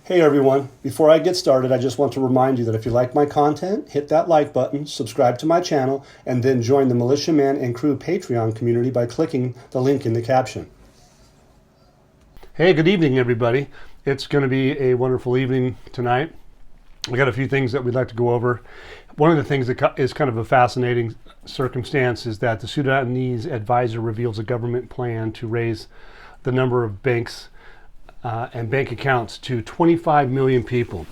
Hey everyone, before I get started, I just want to remind you that if you like my content, hit that like button, subscribe to my channel, and then join the Militia Man and Crew Patreon community by clicking the link in the caption. Hey, good evening everybody. It's going to be a wonderful evening tonight. We got a few things that we'd like to go over. One of the things that is kind of a fascinating circumstance is that the Sudanese advisor reveals a government plan to raise the number of banks and bank accounts to 25 million people.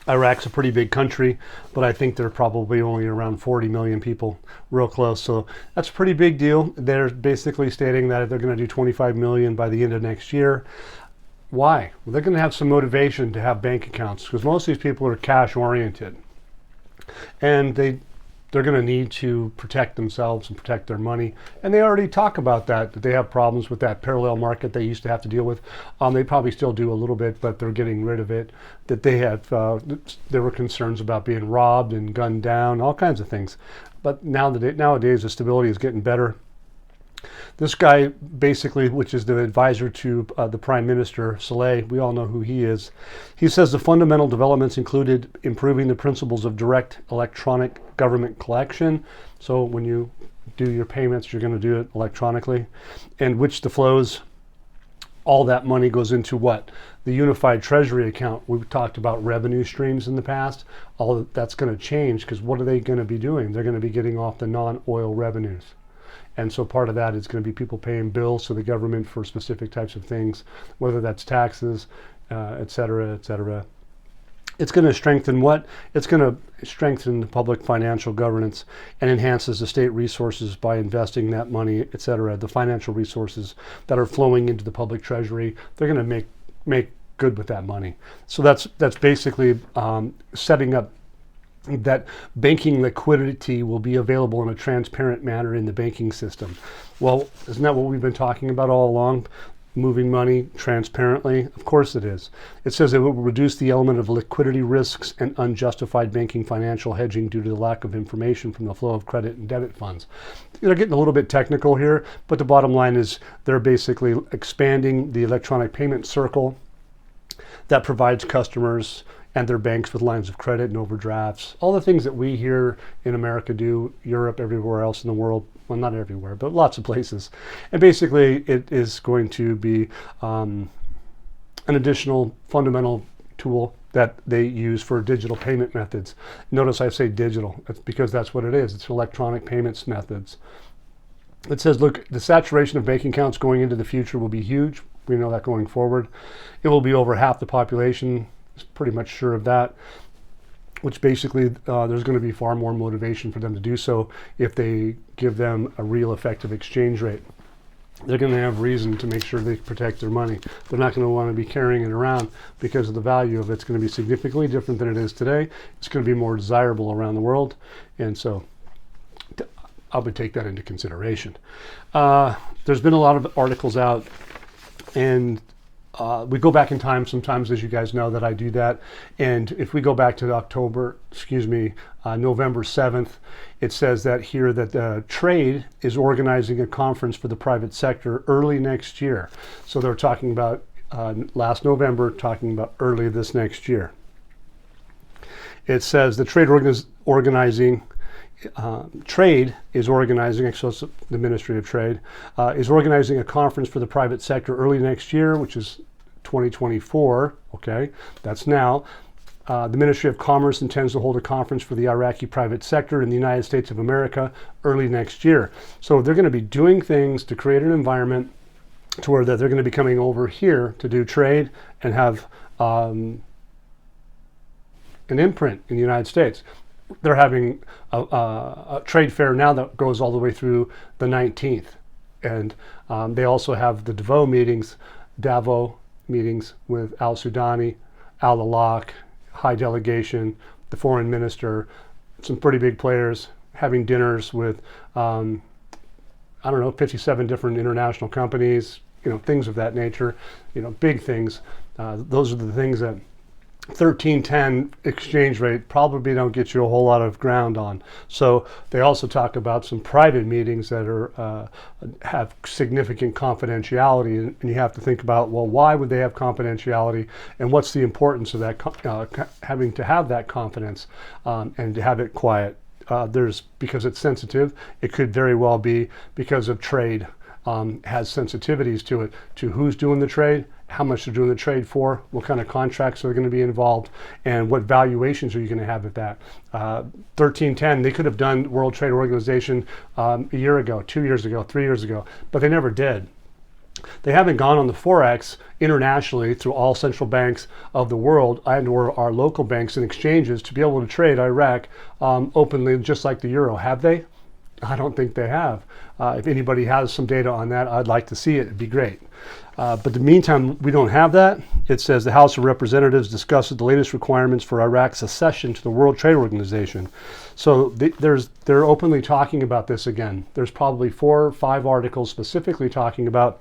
Iraq's a pretty big country, but I think they're probably only around 40 million people, real close. So that's a pretty big deal. They're basically stating that they're going to do 25 million by the end of next year. Why? Well, they're going to have some motivation to have bank accounts because most of these people are cash oriented, and they're going to need to protect themselves and protect their money. And they already talk about that they have problems with that parallel market they used to have to deal with. They probably still do a little bit, but they're getting rid of it. That they had, there were concerns about being robbed and gunned down, all kinds of things. But nowadays the stability is getting better. This guy basically, which is the advisor to the Prime Minister, Saleh, we all know who he is. He says the fundamental developments included improving the principles of direct electronic government collection. So when you do your payments, you're going to do it electronically, and which the flows, all that money goes into what? The unified treasury account. We've talked about revenue streams in the past. All of that's going to change because what are they going to be doing? They're going to be getting off the non-oil revenues. And so part of that is going to be people paying bills to the government for specific types of things, whether that's taxes, et cetera, et cetera. It's going to strengthen what? It's going to strengthen the public financial governance and enhances the state resources by investing that money, et cetera. The financial resources that are flowing into the public treasury, they're going to make good with that money. So that's basically setting up that banking liquidity will be available in a transparent manner in the banking system. Well, isn't that what we've been talking about all along? Moving money transparently? Of course it is. It says it will reduce the element of liquidity risks and unjustified banking financial hedging due to the lack of information from the flow of credit and debit funds. They're getting a little bit technical here, but the bottom line is they're basically expanding the electronic payment circle that provides customers and their banks with lines of credit and overdrafts, all the things that we here in America do, Europe, everywhere else in the world, well, not everywhere, but lots of places. And basically it is going to be an additional fundamental tool that they use for digital payment methods. Notice I say digital, it's because that's what it is. It's electronic payments methods. It says, look, the saturation of bank accounts going into the future will be huge. We know that going forward. It will be over half the population. Pretty much sure of that, which basically there's going to be far more motivation for them to do so if they give them a real effective exchange rate. They're going to have reason to make sure they protect their money. They're not going to want to be carrying it around because of the value of it's going to be significantly different than it is today. It's going to be more desirable around the world, and so I would take that into consideration. There's been a lot of articles out, and we go back in time sometimes, as you guys know that I do that. And if we go back to November 7th, it says that here that trade is organizing a conference for the private sector early next year. So they're talking about last November, talking about early this next year. It says the trade is organizing, so it's the Ministry of Trade, is organizing a conference for the private sector early next year, which is 2024. Okay, that's now. The Ministry of Commerce intends to hold a conference for the Iraqi private sector in the United States of America early next year. So they're going to be doing things to create an environment to where that they're going to be coming over here to do trade and have an imprint in the United States. They're having a trade fair now that goes all the way through the 19th. And they also have the Davos meetings with Al-Sudani, Al-Alaq, high delegation, the foreign minister, some pretty big players, having dinners with, 57 different international companies, things of that nature, big things. Those are the things that 13.10 exchange rate probably don't get you a whole lot of ground on. So they also talk about some private meetings that are have significant confidentiality, and you have to think about, well, why would they have confidentiality, and what's the importance of that having to have that confidence and to have it quiet? Because it's sensitive. It could very well be because of trade. Has sensitivities to it, to who's doing the trade, how much they're doing the trade for, what kind of contracts are going to be involved, and what valuations are you going to have at that. 13.10, they could have done World Trade Organization a year ago, 2 years ago, 3 years ago, but they never did. They haven't gone on the Forex internationally through all central banks of the world and or our local banks and exchanges to be able to trade Iraq openly, just like the euro. Have they? I don't think they have. If anybody has some data on that, I'd like to see it. It'd be great. But in the meantime, we don't have that. It says the House of Representatives discusses the latest requirements for Iraq's accession to the World Trade Organization. So they're openly talking about this again. There's probably 4 or 5 articles specifically talking about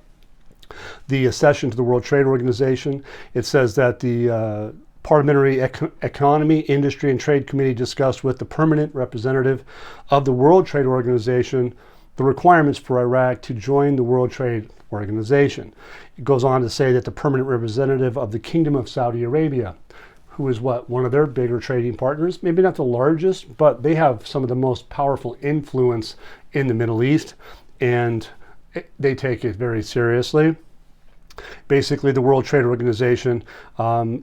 the accession to the World Trade Organization. It says that the Parliamentary Economy, Industry, and Trade Committee discussed with the permanent representative of the World Trade Organization the requirements for Iraq to join the World Trade Organization. It goes on to say that the permanent representative of the Kingdom of Saudi Arabia, who is one of their bigger trading partners, maybe not the largest, but they have some of the most powerful influence in the Middle East, and they take it very seriously. Basically, the World Trade Organization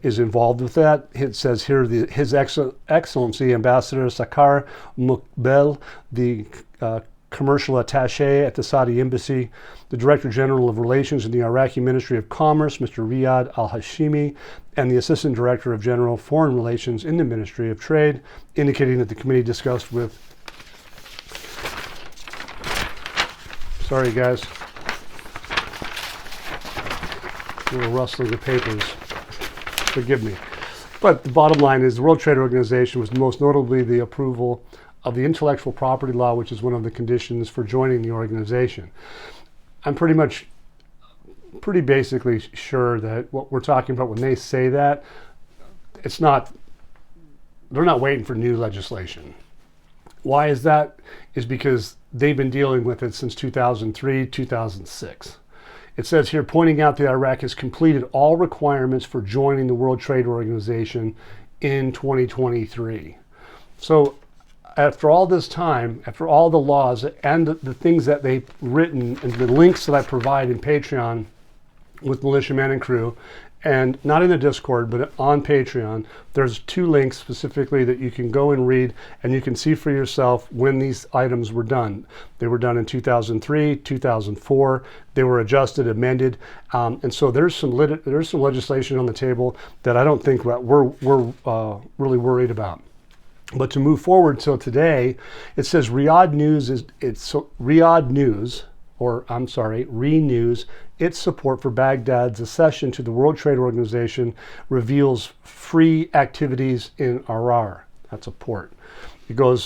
is involved with that. It says here, His Excellency Ambassador Sakar Mukbel, the commercial attaché at the Saudi Embassy, the Director General of Relations in the Iraqi Ministry of Commerce, Mr. Riyad Al-Hashimi, and the Assistant Director of General Foreign Relations in the Ministry of Trade, indicating that the committee discussed with... Sorry, guys. A little rustling of papers. Forgive me. But the bottom line is the World Trade Organization was most notably the approval of the intellectual property law, which is one of the conditions for joining the organization. I'm pretty basically sure that what we're talking about when they say that, they're not waiting for new legislation. Why is that? Is because they've been dealing with it since 2003, 2006. It says here, pointing out that Iraq has completed all requirements for joining the World Trade Organization in 2023. So after all this time, after all the laws and the things that they've written and the links that I provide in Patreon with Militia Man and Crew, and not in the Discord, but on Patreon, there's 2 links specifically that you can go and read, and you can see for yourself when these items were done. They were done in 2003, 2004. They were adjusted, amended, and so there's some legislation on the table that I don't think we're really worried about. But to move forward till today, it says renews its support for Baghdad's accession to the World Trade Organization, reveals free activities in Arar. That's a port. It goes,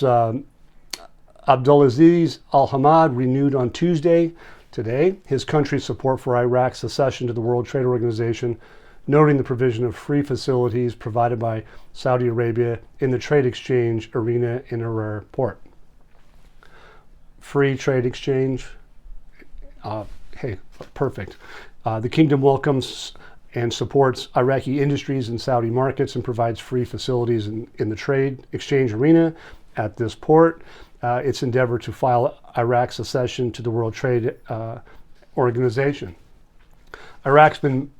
Abdulaziz Al-Hamad renewed on Tuesday, today, his country's support for Iraq's accession to the World Trade Organization, noting the provision of free facilities provided by Saudi Arabia in the trade exchange arena in Arar port. Free trade exchange. Hey, perfect. The kingdom welcomes and supports Iraqi industries in Saudi markets and provides free facilities in the trade exchange arena at this port. Its endeavor to file Iraq's accession to the World Trade Organization. Iraq's been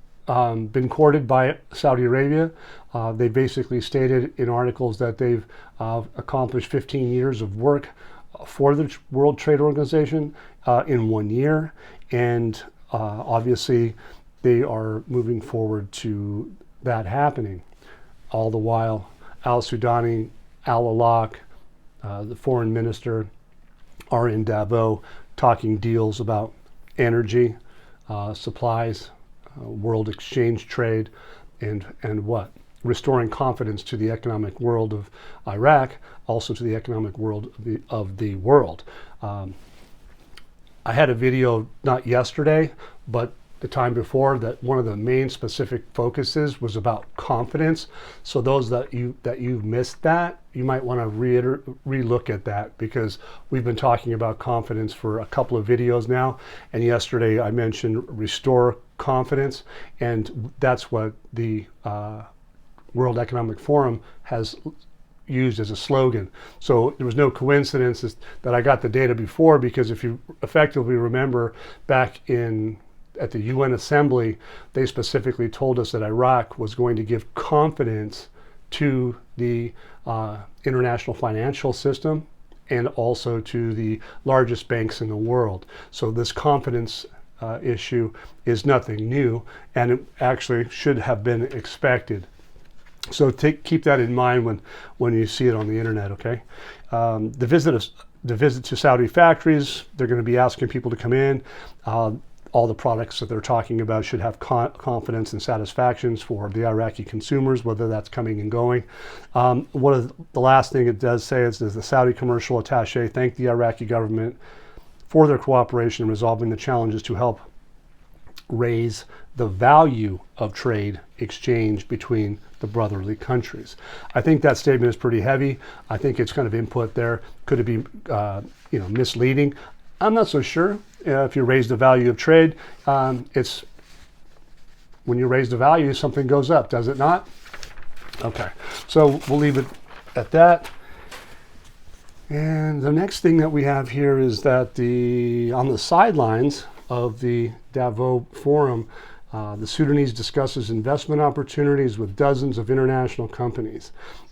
courted by Saudi Arabia. They basically stated in articles that they've accomplished 15 years of work for the World Trade Organization in 1 year, and obviously they are moving forward to that happening. All the while, Al-Sudani, Al-Alaq, the foreign minister, are in Davos talking deals about energy, supplies, world exchange trade, and what? Restoring confidence to the economic world of Iraq, also to the economic world of the world. I had a video not yesterday, but the time before that one of the main specific focuses was about confidence. So those that you've missed that, you might want to relook at that, because we've been talking about confidence for a couple of videos now. And yesterday I mentioned restore confidence, and that's what the World Economic Forum has used as a slogan. So there was no coincidence that I got the data before, because if you effectively remember back at the UN Assembly, they specifically told us that Iraq was going to give confidence to the international financial system and also to the largest banks in the world. So this confidence issue is nothing new, and it actually should have been expected. So keep that in mind when you see it on the internet, okay? The visit to Saudi factories, they're going to be asking people to come in. All the products that they're talking about should have confidence and satisfactions for the Iraqi consumers, whether that's coming and going. One of the last thing it does say is the Saudi commercial attaché thanked the Iraqi government for their cooperation in resolving the challenges to help raise the value of trade exchange between the brotherly countries. I think that statement is pretty heavy. I think it's kind of input there. Could it be misleading? I'm not so sure. If you raise the value of trade, it's when you raise the value, something goes up, does it not? Okay, so we'll leave it at that. And the next thing that we have here is that on the sidelines of the Davos Forum, the Sudanese discusses investment opportunities with dozens of international companies.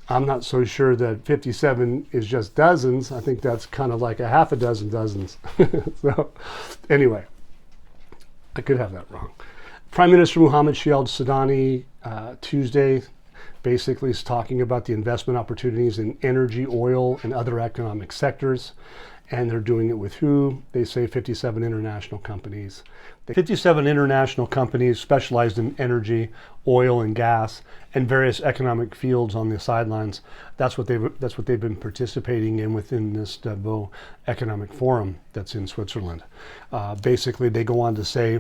I'm not so sure that 57 is just dozens. I think that's kind of like a half a dozen dozens. So anyway, I could have that wrong. Prime Minister Mohammed Shield Sudani Tuesday basically is talking about the investment opportunities in energy, oil, and other economic sectors. And they're doing it with who? They say 57 international companies. 57 international companies specialized in energy, oil, and gas, and various economic fields on the sidelines. That's what they've been participating in within this Davos Economic Forum that's in Switzerland. Basically, they go on to say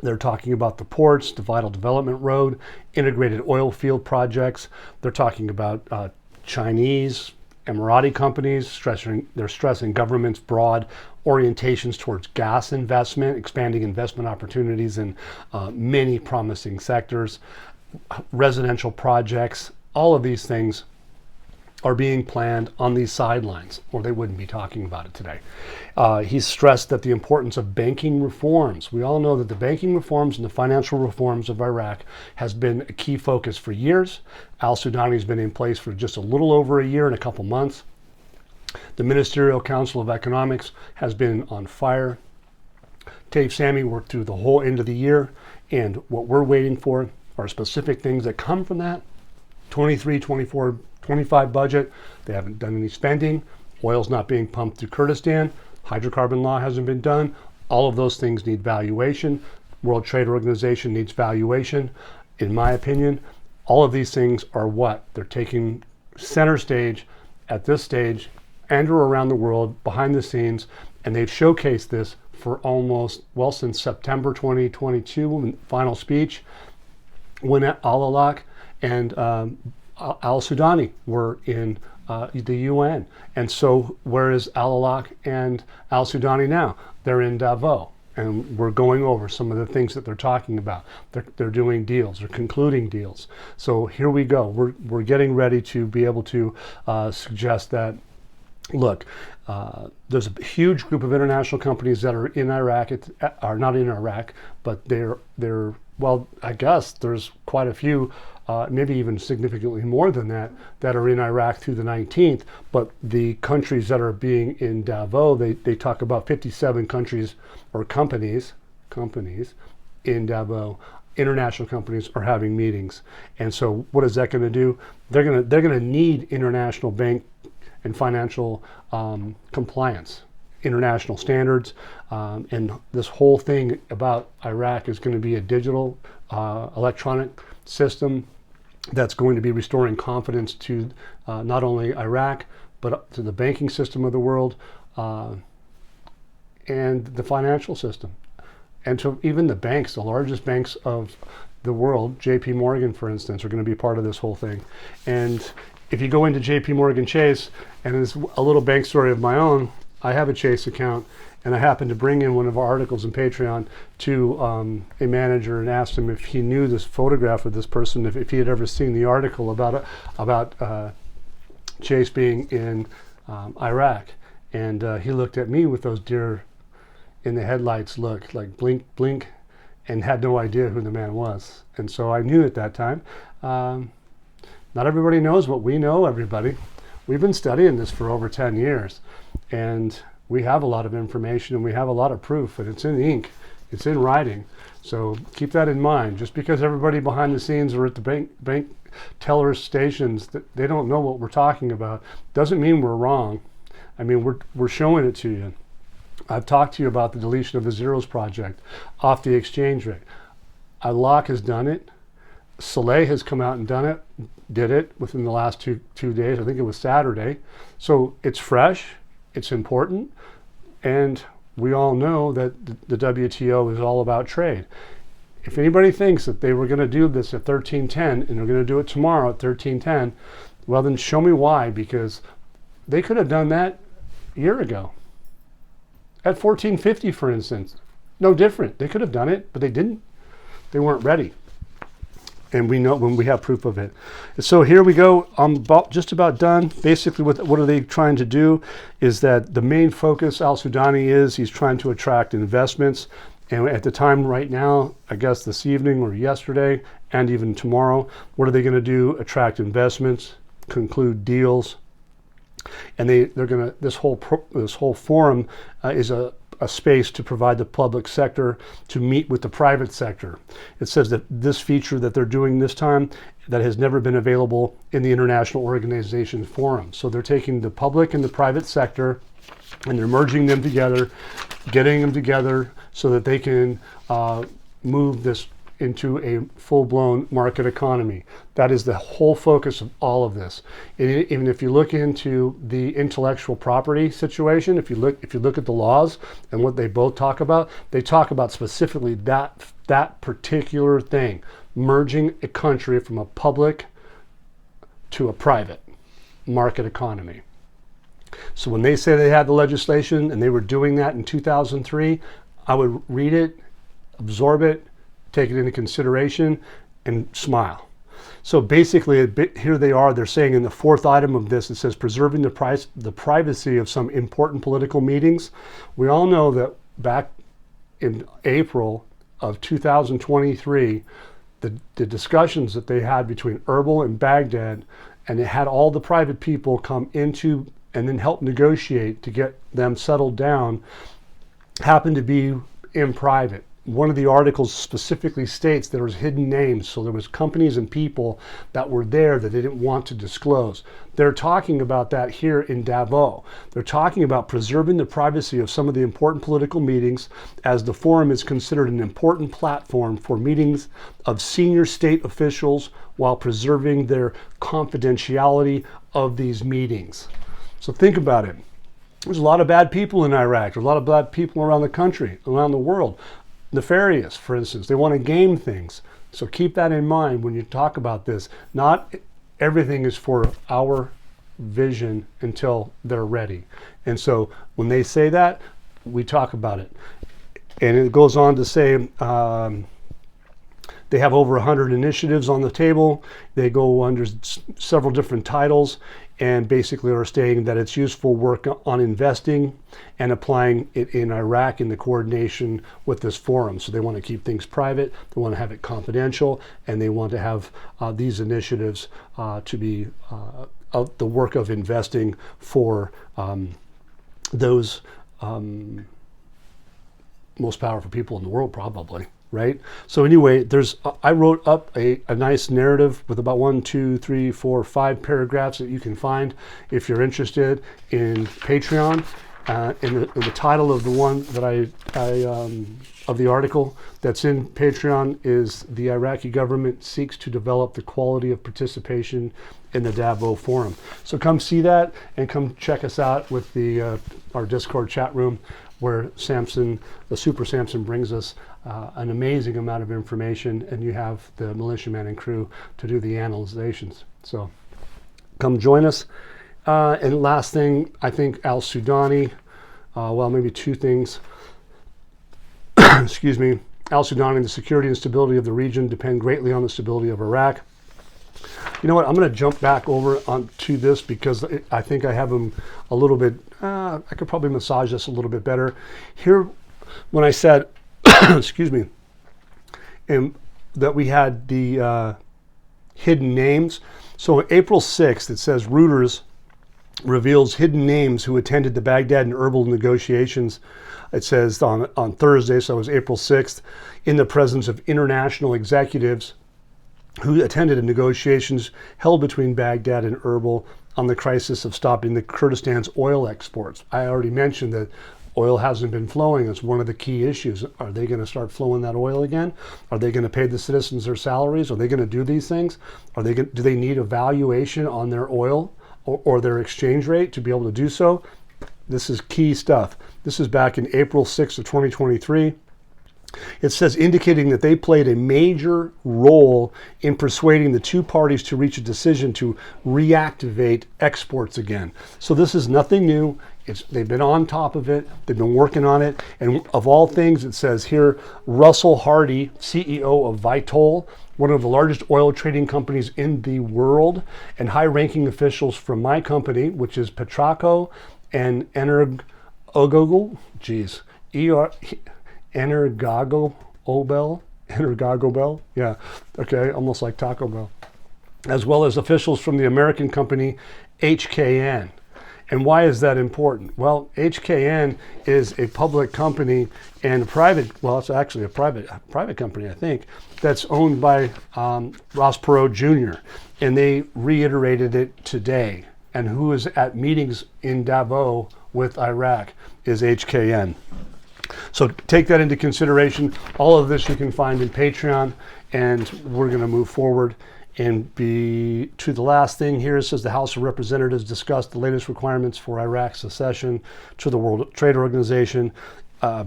they're talking about the ports, the Vital Development Road, integrated oil field projects. They're talking about Chinese, Emirati companies, they're stressing government's broad orientations towards gas investment, expanding investment opportunities in many promising sectors, residential projects. All of these things are being planned on these sidelines, or they wouldn't be talking about it today. He's stressed that the importance of banking reforms. We all know that the banking reforms and the financial reforms of Iraq has been a key focus for years. Al-Sudani has been in place for just a little over a year and a couple months. The Ministerial Council of Economics has been on fire. Taif Sami worked through the whole end of the year, and what we're waiting for are specific things that come from that. 23, 24, 25 budget, they haven't done any spending. Oil's not being pumped through Kurdistan. Hydrocarbon law hasn't been done. All of those things need valuation. World Trade Organization needs valuation. In my opinion, all of these things are what? They're taking center stage at this stage and or around the world behind the scenes, and they've showcased this for since September 2022, final speech, when Al-Alaq and Al-Sudani were in the UN. And so where is Al-Alaq and Al-Sudani now? They're in Davos, and we're going over some of the things that they're talking about. They're doing deals, they're concluding deals. So here we go. We're getting ready to be able to suggest that, look, there's a huge group of international companies that are in Iraq, are not in Iraq, but they're well, I guess there's quite a few, maybe even significantly more than that are in Iraq through the 19th. But the countries that are being in Davos, they talk about 57 countries or companies in Davos. International companies are having meetings. And so what is that going to do? They're going to need international bank and financial compliance, international standards, and this whole thing about Iraq is going to be a digital electronic system that's going to be restoring confidence to not only Iraq, but to the banking system of the world and the financial system. and to even the banks, the largest banks of the world, JP Morgan, for instance, are going to be part of this whole thing. And if you go into JP Morgan Chase, and it's a little bank story of my own, I have a Chase account, and I happened to bring in one of our articles in Patreon to a manager and asked him if he knew this photograph of this person, if he had ever seen the article about Chase being in Iraq. And he looked at me with those deer in the headlights look, like blink, blink, and had no idea who the man was. And so I knew at that time. Not everybody knows what we know, everybody. We've been studying this for over 10 years, and we have a lot of information and we have a lot of proof, and it's in ink, it's in writing. So keep that in mind. Just because everybody behind the scenes or at the bank teller stations, they don't know what we're talking about, doesn't mean we're wrong. I mean, we're showing it to you. I've talked to you about the deletion of the zeros project off the exchange rate. ILOC has done it. Soleil has come out and did it within the last two days. I think it was Saturday. So it's fresh, it's important, and we all know that the WTO is all about trade. If anybody thinks that they were going to do this at 1310 and they're going to do it tomorrow at 1310, well then show me why, because they could have done that a year ago. At 1450, for instance, no different. They could have done it, but they didn't. They weren't ready. And we know when we have proof of it. So here we go. I'm just about done. Basically, what are they trying to do is that the main focus al-Sudani is he's trying to attract investments. And at the time right now, I guess this evening or yesterday and even tomorrow, what are they going to do? Attract investments, conclude deals. And they're going to, this whole forum is a space to provide the public sector to meet with the private sector. It says that this feature that they're doing this time that has never been available in the International Organization Forum. So they're taking the public and the private sector and they're merging them together, getting them together so that they can move this into a full-blown market economy. That is the whole focus of all of this. And even if you look into the intellectual property situation, if you look at the laws and what they both talk about, they talk about specifically that particular thing, merging a country from a public to a private market economy. So when they say they had the legislation and they were doing that in 2003, I would read it, absorb it, take it into consideration, and smile. So basically, here they are, they're saying in the fourth item of this, it says preserving the privacy of some important political meetings. We all know that back in April of 2023, the discussions that they had between Erbil and Baghdad, and it had all the private people come into and then help negotiate to get them settled down, happened to be in private. One of the articles specifically states there was hidden names, so there was companies and people that were there that they didn't want to disclose. They're talking about that here in Davos. They're talking about preserving the privacy of some of the important political meetings, as the forum is considered an important platform for meetings of senior state officials while preserving their confidentiality of these meetings. So think about it. There's a lot of bad people in Iraq. There's a lot of bad people around the country, around the world. Nefarious, for instance. They want to game things. So keep that in mind when you talk about this. Not everything is for our vision until they're ready. And so when they say that, we talk about it. And it goes on to say they have over 100 initiatives on the table. They go under several different titles and basically are stating that it's useful work on investing and applying it in Iraq in the coordination with this forum. So they want to keep things private, they want to have it confidential, and they want to have these initiatives to be the work of investing for those most powerful people in the world, probably. Right? So anyway, I wrote up a nice narrative with about 1, 2, 3, 4, 5 paragraphs that you can find if you're interested in Patreon. In the title of the one that of the article that's in Patreon is "The Iraqi Government Seeks to Develop the Quality of Participation in the Davos Forum." So come see that and come check us out with our Discord chat room, where Samson, the Super Samson, brings us an amazing amount of information, and you have the militia man and crew to do the analyzations. So come join us. And last thing, I think al-Sudani, well, maybe two things. Excuse me. Al-Sudani, the security and stability of the region depend greatly on the stability of Iraq. You know what? I'm going to jump back over onto this because I think I have them a little bit. I could probably massage this a little bit better. Here, when I said, excuse me, that we had the hidden names. So April 6th, it says Reuters reveals hidden names who attended the Baghdad and Erbil negotiations. It says on Thursday, so it was April 6th, in the presence of international executives who attended the negotiations held between Baghdad and Erbil on the crisis of stopping the Kurdistan's oil exports. I already mentioned that oil hasn't been flowing. It's one of the key issues. Are they going to start flowing that oil again? Are they going to pay the citizens their salaries? Are they going to do these things? Do they need a valuation on their oil or their exchange rate to be able to do so? This is key stuff. This is back in April 6th of 2023. It says, indicating that they played a major role in persuading the two parties to reach a decision to reactivate exports again. So this is nothing new. They've been on top of it. They've been working on it. And of all things, it says here, Russell Hardy, CEO of Vitol, one of the largest oil trading companies in the world, and high-ranking officials from my company, which is Petraco and Energogol, Energogobel, yeah, okay, almost like Taco Bell, as well as officials from the American company HKN. And why is that important? Well, HKN is a public company and it's actually a private company, I think, that's owned by Ross Perot Jr. And they reiterated it today. And who is at meetings in Davos with Iraq is HKN. So take that into consideration. All of this you can find in Patreon, and we're going to move forward and be to the last thing here. It says the House of Representatives discussed the latest requirements for Iraq's accession to the World Trade Organization.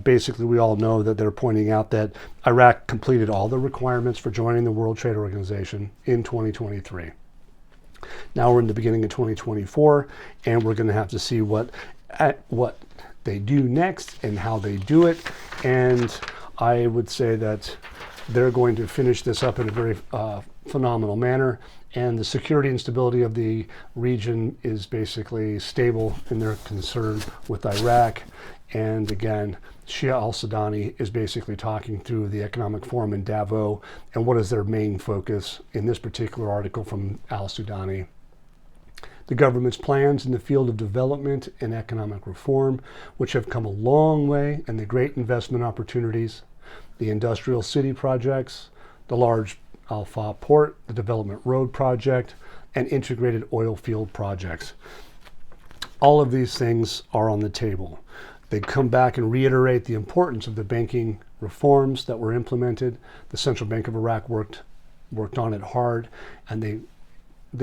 Basically, we all know that they're pointing out that Iraq completed all the requirements for joining the World Trade Organization in 2023. Now we're in the beginning of 2024, and we're going to have to see what they do next and how they do it. And I would say that they're going to finish this up in a very phenomenal manner. And the security and stability of the region is basically stable in their concern with Iraq. And again, Shia al-Sudani is basically talking through the Economic Forum in Davos and what is their main focus in this particular article from al-Sudani. The government's plans in the field of development and economic reform, which have come a long way, and the great investment opportunities, the industrial city projects, the large Al-Fa port, the development road project, and integrated oil field projects. All of these things are on the table. They come back and reiterate the importance of the banking reforms that were implemented. The Central Bank of Iraq worked on it hard, and they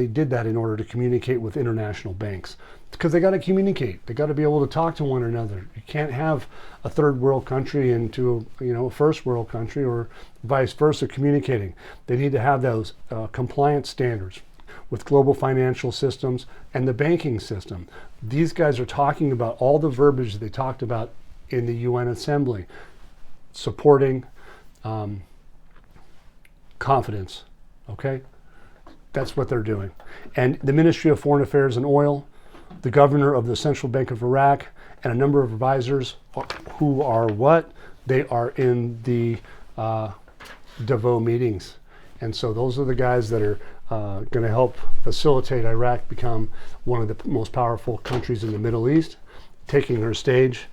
did that in order to communicate with international banks, because they got to communicate. They got to be able to talk to one another. You can't have a third world country into a first world country, or vice versa, communicating. They need to have those compliance standards with global financial systems and the banking system. These guys are talking about all the verbiage they talked about in the UN Assembly, supporting confidence, okay? That's what they're doing. And the Ministry of Foreign Affairs and Oil, the governor of the Central Bank of Iraq, and a number of advisors who are what? They are in the Davos meetings. And so those are the guys that are going to help facilitate Iraq become one of the most powerful countries in the Middle East, taking her stage,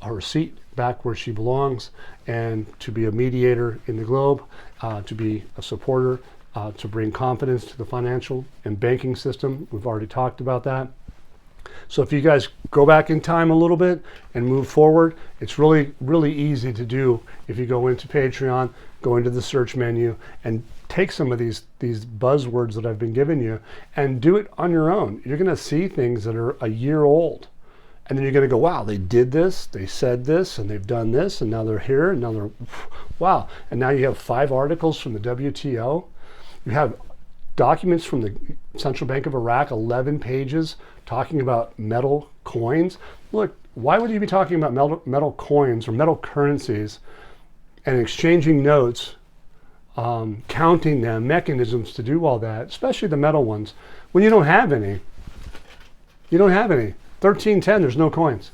her seat back where she belongs, and to be a mediator in the globe, to be a supporter, to bring confidence to the financial and banking system. We've already talked about that. So if you guys go back in time a little bit and move forward, it's really, really easy to do. If you go into Patreon, go into the search menu and take some of these buzzwords that I've been giving you and do it on your own. You're going to see things that are a year old. And then you're going to go, wow, they did this, they said this, and they've done this, and now they're here, and now they're, wow. And now you have 5 articles from the WTO. You have documents from the Central Bank of Iraq, 11 pages, talking about metal coins. Look, why would you be talking about metal coins or metal currencies and exchanging notes, counting them, mechanisms to do all that, especially the metal ones, when you don't have any? You don't have any. 1310, there's no coins.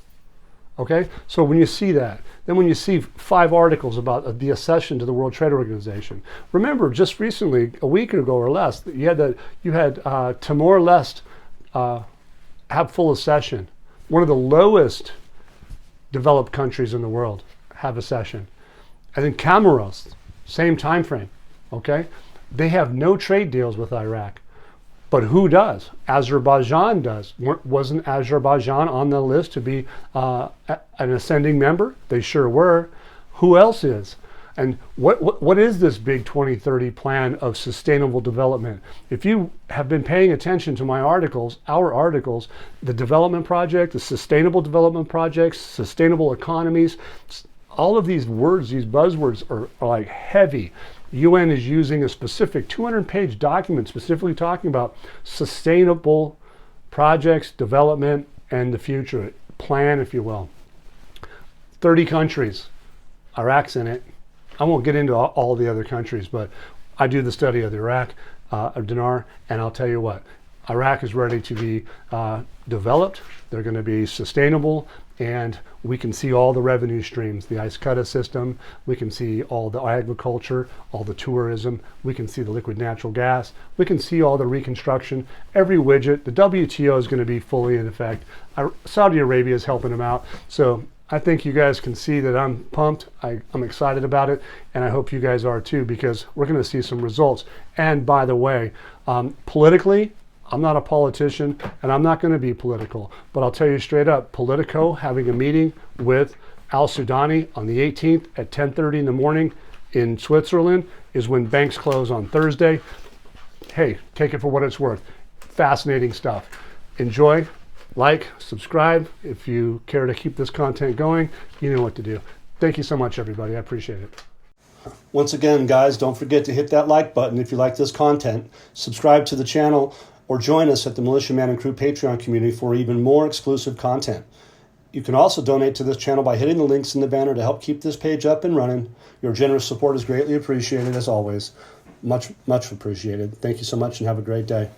Okay, so when you see that, then when you see 5 articles about the accession to the World Trade Organization, remember just recently, a week ago or less, you had Timor-Leste have full accession. One of the lowest developed countries in the world have accession, and then Comoros, same time frame. Okay, they have no trade deals with Iraq. But who does? Azerbaijan does. Wasn't Azerbaijan on the list to be an ascending member? They sure were. Who else is? And what is this big 2030 plan of sustainable development? If you have been paying attention to my articles, our articles, the development project, the sustainable development projects, sustainable economies, all of these words, these buzzwords are like heavy. UN is using a specific 200-page document specifically talking about sustainable projects, development, and the future plan, if you will. 30 countries. Iraq's in it. I won't get into all the other countries, but I do the study of the Iraq, of Dinar, and I'll tell you what, Iraq is ready to be developed. They're going to be sustainable, and we can see all the revenue streams, the Ice-Cutta system, we can see all the agriculture, all the tourism, we can see the liquid natural gas, we can see all the reconstruction, every widget. The WTO is going to be fully in effect. Saudi Arabia is helping them out. So I think you guys can see that I'm pumped. I'm excited about it, and I hope you guys are too, because we're going to see some results. And by the way, politically, I'm not a politician, and I'm not going to be political, but I'll tell you straight up, Politico having a meeting with al-Sudani on the 18th at 10:30 in the morning in Switzerland is when banks close on Thursday. Hey, take it for what it's worth. Fascinating stuff. Enjoy, like, subscribe. If you care to keep this content going, you know what to do. Thank you so much, everybody. I appreciate it. Once again, guys, don't forget to hit that like button if you like this content. Subscribe to the channel, or join us at the Militia Man and Crew Patreon community for even more exclusive content. You can also donate to this channel by hitting the links in the banner to help keep this page up and running. Your generous support is greatly appreciated, as always. Much, much appreciated. Thank you so much, and have a great day.